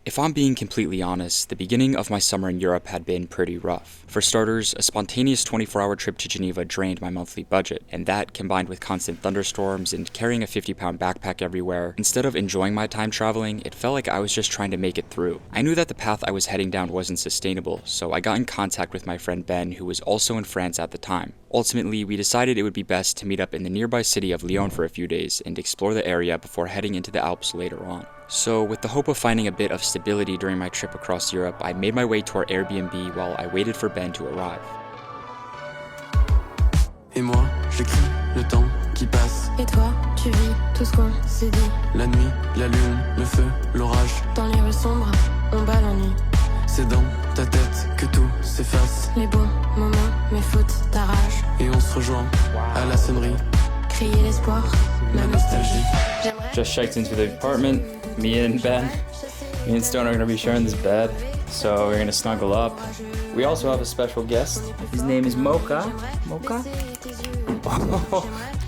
If I'm being completely honest, the beginning of my summer in Europe had been pretty rough. For starters, a spontaneous 24-hour trip to Geneva drained my monthly budget, and that, combined with constant thunderstorms and carrying a 50-pound backpack everywhere, instead of enjoying my time traveling, it felt like I was just trying to make it through. I knew that the path I was heading down wasn't sustainable, so I got in contact with my friend Ben, who was also in France at the time. Ultimately, we decided it would be best to meet up in the nearby city of Lyon for a few days and explore the area before heading into the Alps later on. So, with the hope of finding a bit of stability during my trip across Europe, I made my way to our Airbnb while I waited for Ben to arrive. Et moi, j'écris le temps qui passe. Et toi, tu vis tout ce qu'on s'est dit. La nuit, la lune, le feu, l'orage. Dans les rues sombres, on bat l'ennui. C'est dans ta tête que tout s'efface. Les bons moments, mes fautes, ta rage. Et on se rejoint à la sonnerie. Crier l'espoir, ma nostalgie. Just checked into the apartment. Me and Ben, me and Stone are going to be sharing this bed, so we're going to snuggle up. We also have a special guest. His name is Mocha. Mocha?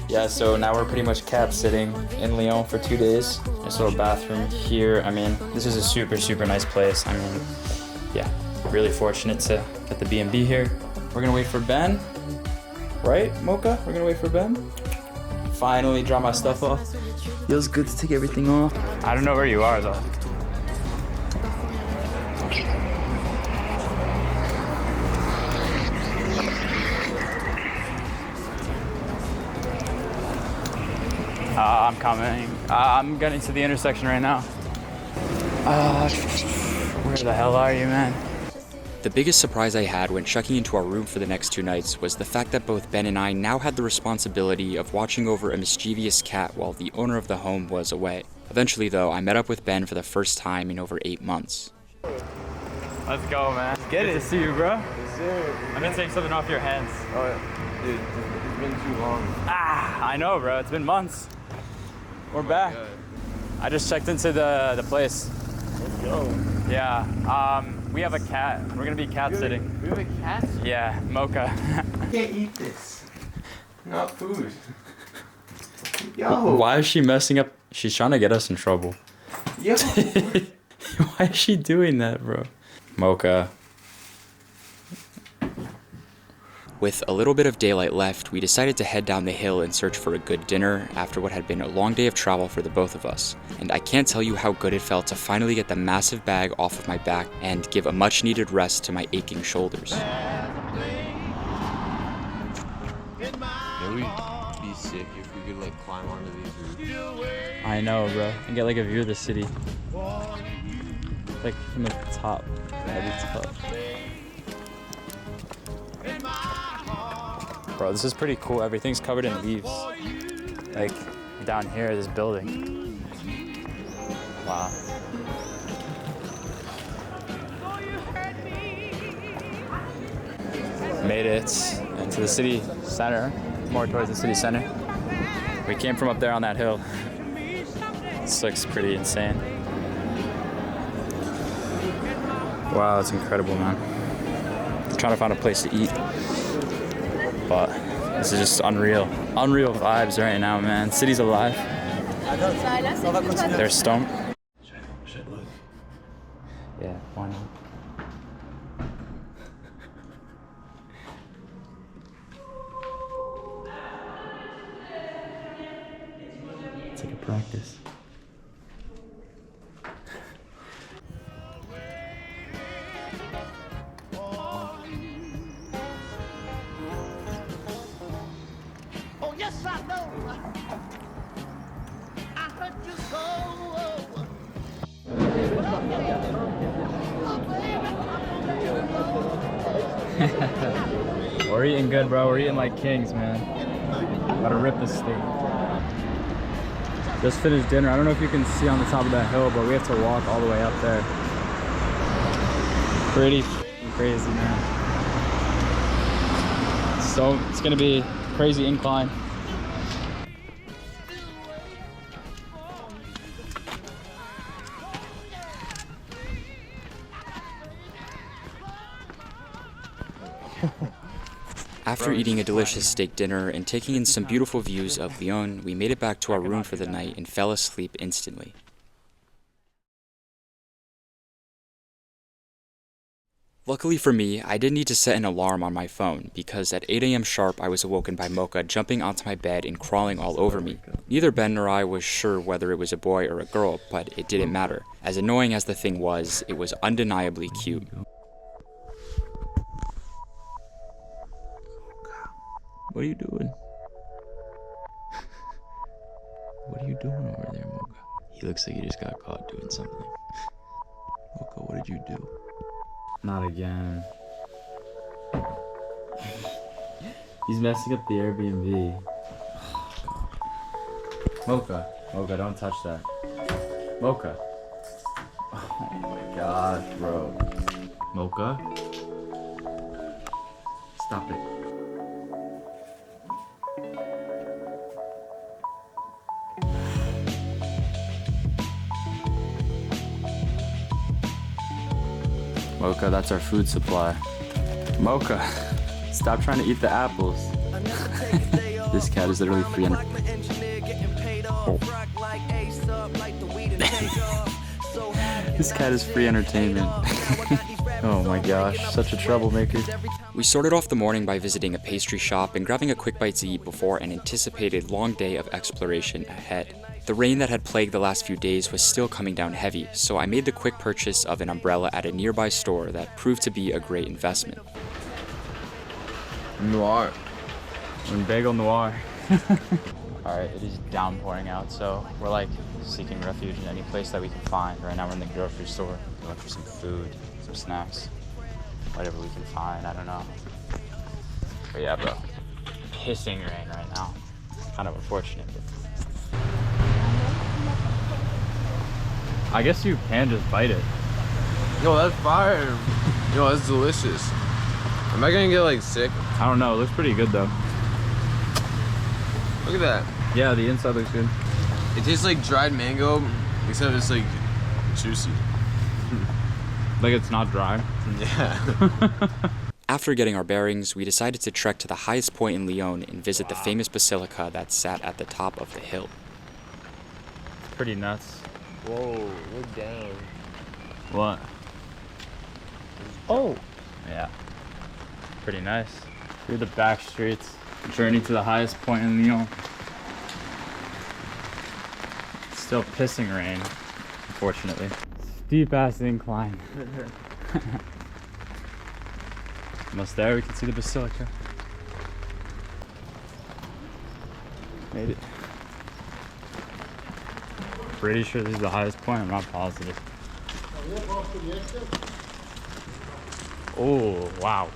Yeah, so now we're pretty much cat sitting in Lyon for 2 days. There's a little bathroom here. I mean, this is a super, super nice place. I mean, yeah, really fortunate to get the B&B here. We're going to wait for Ben, right, Mocha? We're going to wait for Ben. Finally drop my stuff off. Feels good to take everything off. I don't know where you are though. I'm coming. I'm getting to the intersection right now. Where the hell are you, man? The biggest surprise I had when checking into our room for the next 2 nights was the fact that both Ben and I now had the responsibility of watching over a mischievous cat while the owner of the home was away. Eventually though, I met up with Ben for the first time in over 8 months. Let's go, man. Get it. Good to see you, bro. Yes, sir. I'm gonna take something off your hands. Oh, yeah. Dude, it's been too long. I know, bro. It's been months. We're back. God. I just checked into the place. Let's go. Yeah. We have a cat. We're gonna be cat sitting. We have a cat? Yeah, Mocha. You can't eat this. Not food. Yo. Why is she messing up? She's trying to get us in trouble. Yo. Why is she doing that, bro? Mocha. With a little bit of daylight left, we decided to head down the hill and search for a good dinner after what had been a long day of travel for the both of us. And I can't tell you how good it felt to finally get the massive bag off of my back and give a much needed rest to my aching shoulders. It would be sick if we could like climb onto these roofs. I know, bro. And get like a view of the city. Like from the top. That'd be tough. Bro, this is pretty cool. Everything's covered in leaves. Like down here, this building. Wow. Made it into the city center, more towards the city center. We came from up there on that hill. This looks pretty insane. Wow, it's incredible, man. I'm trying to find a place to eat. But this is just unreal. Unreal vibes right now, man. City's alive. They're stoned. Yeah, why not? It's like a practice. Yes, I know. I heard you go. We're eating good, bro. We're eating like kings, man. Gotta rip this steak. Just finished dinner. I don't know if you can see on the top of that hill, but we have to walk all the way up there. Pretty crazy, man. So it's gonna be crazy incline. After eating a delicious steak dinner and taking in some beautiful views of Lyon, we made it back to our room for the night and fell asleep instantly. Luckily for me, I didn't need to set an alarm on my phone, because at 8 a.m. sharp I was awoken by Mocha jumping onto my bed and crawling all over me. Neither Ben nor I was sure whether it was a boy or a girl, but it didn't matter. As annoying as the thing was, it was undeniably cute. What are you doing? What are you doing over there, Mocha? He looks like he just got caught doing something. Mocha, what did you do? Not again. He's messing up the Airbnb. Mocha, don't touch that. Mocha. Oh my gosh, bro. Mocha? Stop it. Mocha, that's our food supply. Mocha, stop trying to eat the apples. This cat is literally free This cat is free entertainment. Oh my gosh, such a troublemaker. We started off the morning by visiting a pastry shop and grabbing a quick bite to eat before an anticipated long day of exploration ahead. The rain that had plagued the last few days was still coming down heavy, so I made the quick purchase of an umbrella at a nearby store that proved to be a great investment. Noir. Un bagel noir. Alright, it is downpouring out, so we're like seeking refuge in any place that we can find. Right now we're in the grocery store. We're looking for some food, some snacks, whatever we can find, I don't know. But yeah, bro, pissing rain right now. Kind of unfortunate, but I guess you can just bite it. Yo, that's fire. Yo, that's delicious. Am I gonna get like sick? I don't know, it looks pretty good though. Look at that. Yeah, the inside looks good. It tastes like dried mango, except it's like juicy. Like it's not dry. Yeah. After getting our bearings, we decided to trek to the highest point in Lyon and visit the famous basilica that sat at the top of the hill. Pretty nuts. Whoa, look down. What? Oh! Yeah. Pretty nice. Through the back streets. Journey to the highest point in Lyon. Still pissing rain, unfortunately. Steep ass incline. Almost there, we can see the basilica. Made it. Pretty sure this is the highest point, I'm not positive. Oh, wow.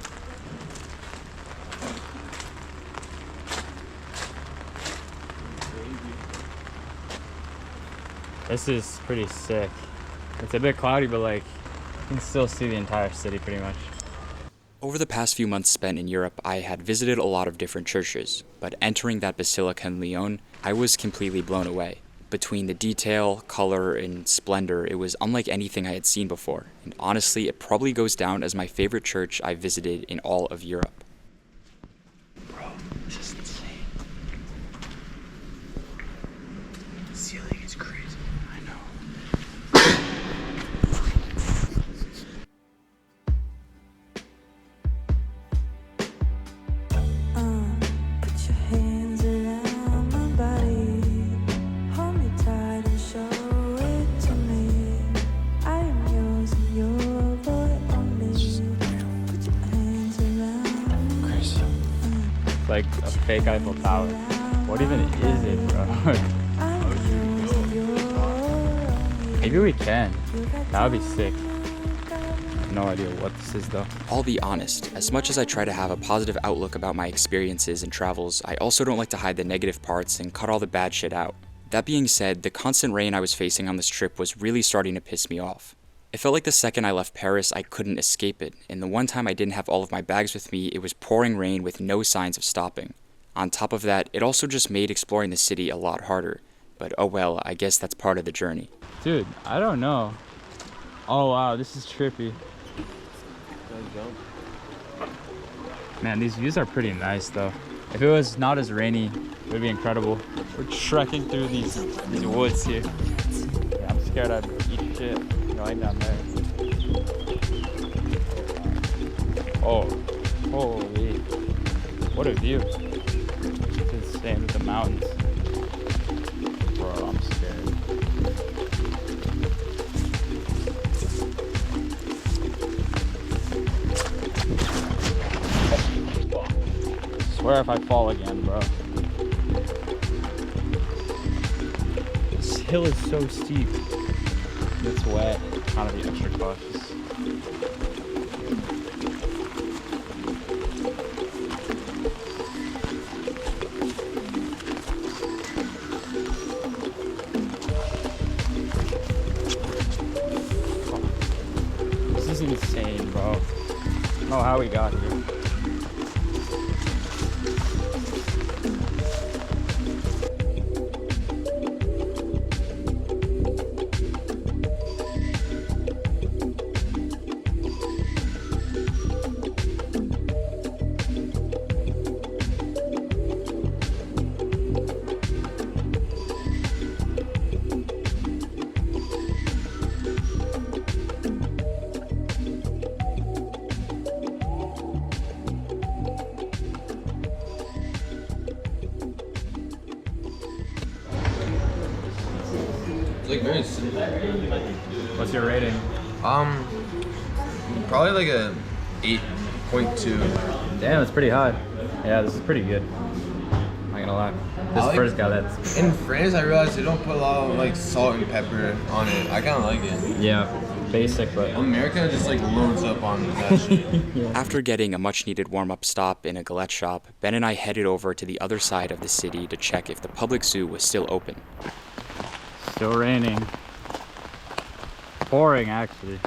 This is pretty sick. It's a bit cloudy, but like, you can still see the entire city pretty much. Over the past few months spent in Europe, I had visited a lot of different churches, but entering that basilica in Lyon, I was completely blown away. Between the detail, color, and splendor, it was unlike anything I had seen before, and honestly, it probably goes down as my favorite church I visited in all of Europe. Bro, this is insane. The ceiling is crazy. I know. Put your hands around my body. Hold me tight and show it to me. I am yours and your boy only. Put your hands around. Crazy. It's like a fake Eiffel Tower. What even is it, bro? Maybe we can. That would be sick. I have no idea what this is though. I'll be honest, as much as I try to have a positive outlook about my experiences and travels, I also don't like to hide the negative parts and cut all the bad shit out. That being said, the constant rain I was facing on this trip was really starting to piss me off. It felt like the second I left Paris, I couldn't escape it, and the one time I didn't have all of my bags with me, it was pouring rain with no signs of stopping. On top of that, it also just made exploring the city a lot harder. But oh well, I guess that's part of the journey. Dude, I don't know. Oh wow, this is trippy. Man, these views are pretty nice though. If it was not as rainy, it would be incredible. We're trekking through these woods here. Yeah, I'm scared I'd eat shit going down there. Oh, holy. What a view. It's insane with the mountains. Bro, I'm scared. Swear if I fall again, bro. This hill is so steep. It's wet. Trying to be extra cautious. This is insane, bro. I don't know how we got here. It's like very simple. What's your rating? Probably like a 8.2. Damn, it's pretty high. Yeah, this is pretty good. I'm not gonna lie. This like- first guy, that's... In France, I realized they don't put a lot of like salt and pepper on it. I kind of like it. Yeah, basic, but... America just like loads up on that shit. After getting a much-needed warm-up stop in a galette shop, Ben and I headed over to the other side of the city to check if the public zoo was still open. Still raining. Pouring, actually.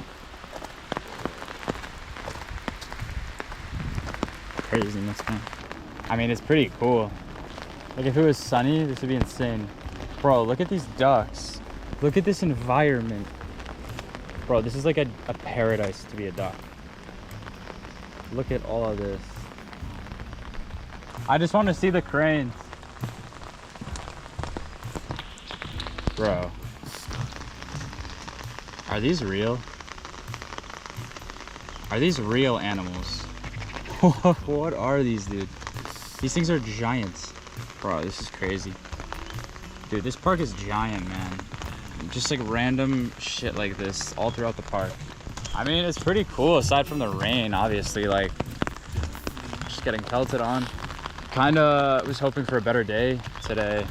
Craziness, man. I mean, it's pretty cool. Like, if it was sunny, this would be insane. Bro, look at these ducks. Look at this environment. Bro, this is like a paradise to be a duck. Look at all of this. I just want to see the cranes. Bro. Are these real? Are these real animals? What are these, dude? These things are giants. Bro, this is crazy. Dude, this park is giant, man. Just like random shit like this all throughout the park. I mean, it's pretty cool aside from the rain, obviously, like just getting pelted on. Kinda was hoping for a better day today,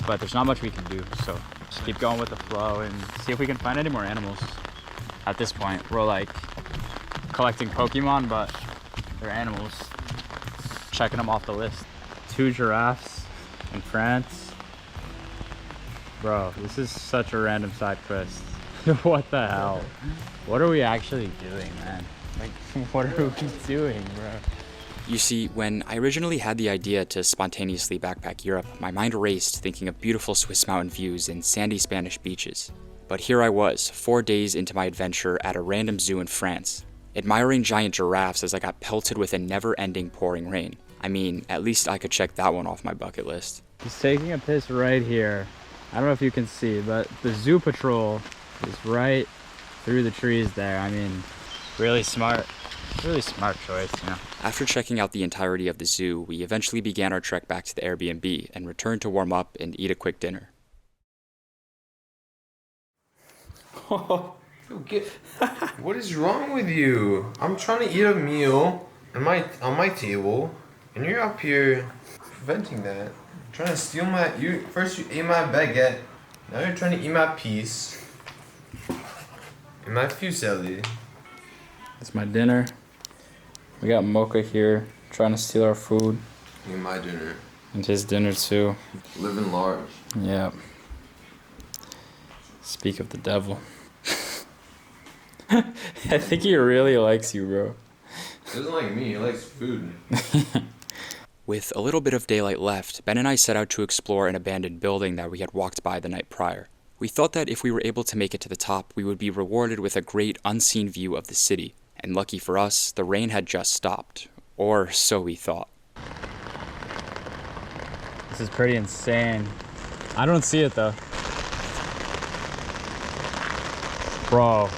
but there's not much we can do, so just keep going with the flow and see if we can find any more animals. At this point, we're like collecting Pokemon, but they're animals. Checking them off the list. 2 giraffes in France. Bro, this is such a random side quest. What the hell? What are we actually doing, man? Like, what are we doing, bro? You see, when I originally had the idea to spontaneously backpack Europe, my mind raced thinking of beautiful Swiss mountain views and sandy Spanish beaches. But here I was, 4 days into my adventure at a random zoo in France, admiring giant giraffes as I got pelted with a never-ending pouring rain. I mean, at least I could check that one off my bucket list. He's taking a piss right here. I don't know if you can see, but the zoo patrol is right through the trees there. I mean, really smart choice, you know. After checking out the entirety of the zoo, we eventually began our trek back to the Airbnb and returned to warm up and eat a quick dinner. Yo, what is wrong with you? I'm trying to eat a meal on my table, and you're up here preventing that. Trying to steal first you ate my baguette, now you're trying to eat my piece. And my fusilli. That's my dinner. We got Mocha here trying to steal our food. Eat my dinner. And his dinner too. Living large. Yeah. Speak of the devil. I think he really likes you, bro. He doesn't like me, he likes food. With a little bit of daylight left, Ben and I set out to explore an abandoned building that we had walked by the night prior. We thought that if we were able to make it to the top, we would be rewarded with a great unseen view of the city. And lucky for us, the rain had just stopped. Or so we thought. This is pretty insane. I don't see it though. Bro,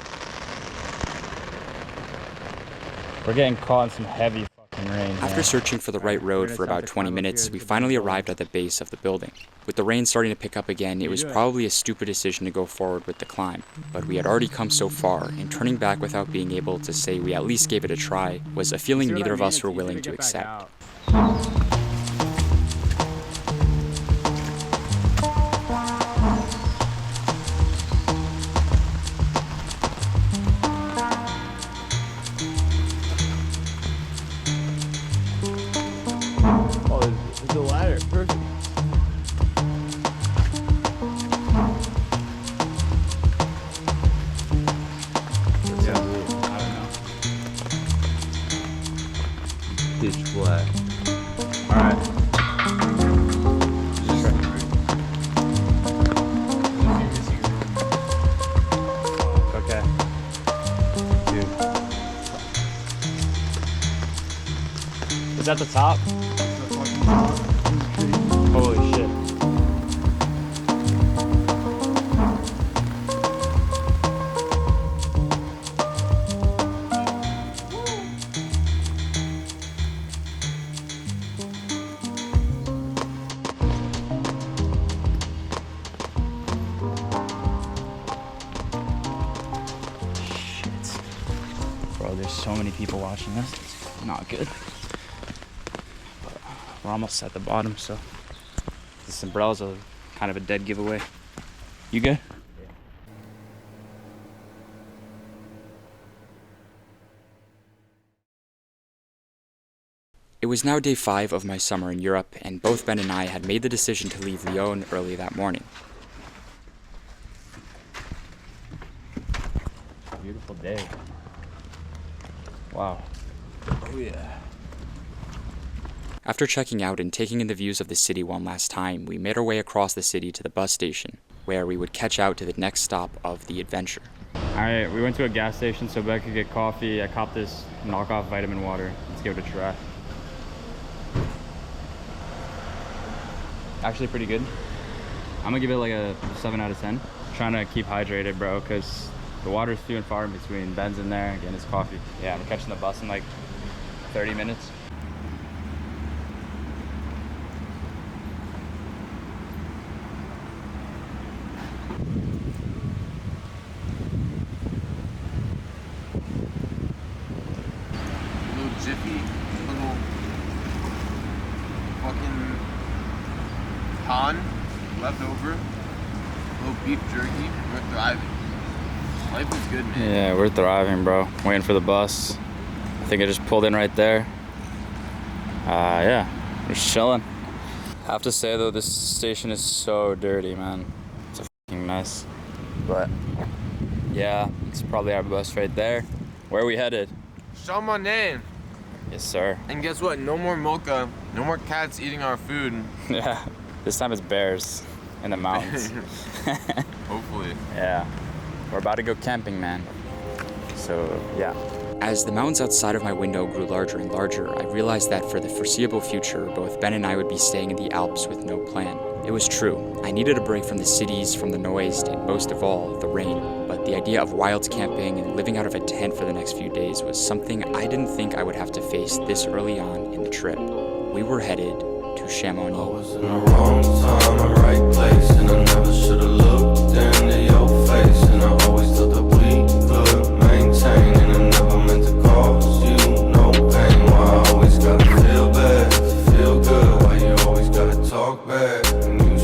We're getting caught in some heavy fucking rain. After searching for the right road for about 20 minutes, we finally arrived at the base of the building. With the rain starting to pick up again, it was probably a stupid decision to go forward with the climb. But we had already come so far, and turning back without being able to say we at least gave it a try was a feeling neither of us were willing to accept. The ladder, perfect. Yeah, I don't know. Pitch black. Alright. Okay. Dude. Is that the top? Holy shit. Shit. Bro, there's so many people watching this. It's not good. But we're almost at the bottom, so this umbrella's a kind of a dead giveaway. You good? It was now day 5 of my summer in Europe, and both Ben and I had made the decision to leave Lyon early that morning. Beautiful day. Wow. Oh yeah. After checking out and taking in the views of the city one last time, we made our way across the city to the bus station, where we would catch out to the next stop of the adventure. Alright, we went to a gas station so Beck could get coffee. I copped this knockoff vitamin water. Let's give it a try. Actually pretty good. I'm gonna give it like a 7 out of 10. Trying to keep hydrated, bro, because the water's few and far in between. Ben's in there, getting his coffee. Yeah, I'm catching the bus in like 30 minutes. Little jiffy, little fucking pan left over, little beef jerky. We're thriving. Life is good, man. Yeah, we're thriving, bro. Waiting for the bus. I think I just pulled in right there. Yeah, we're just chilling. I have to say though, this station is so dirty, man. It's a fucking mess. But yeah, it's probably our bus right there. Where are we headed? Chamonix. Yes, sir. And guess what? No more mocha. No more cats eating our food. Yeah, this time it's bears in the mountains. Hopefully. Yeah, we're about to go camping, man. So yeah. As the mountains outside of my window grew larger and larger, I realized that for the foreseeable future, both Ben and I would be staying in the Alps with no plan. It was true. I needed a break from the cities, from the noise, and most of all, the rain. But the idea of wild camping and living out of a tent for the next few days was something I didn't think I would have to face this early on in the trip. We were headed to Chamonix. I was in the wrong time, the right place, and I never should have looked into your face. And I always thought that we could maintain, and I never meant to cause you no pain. Why I always gotta feel bad to feel good? Why you always gotta talk back? And you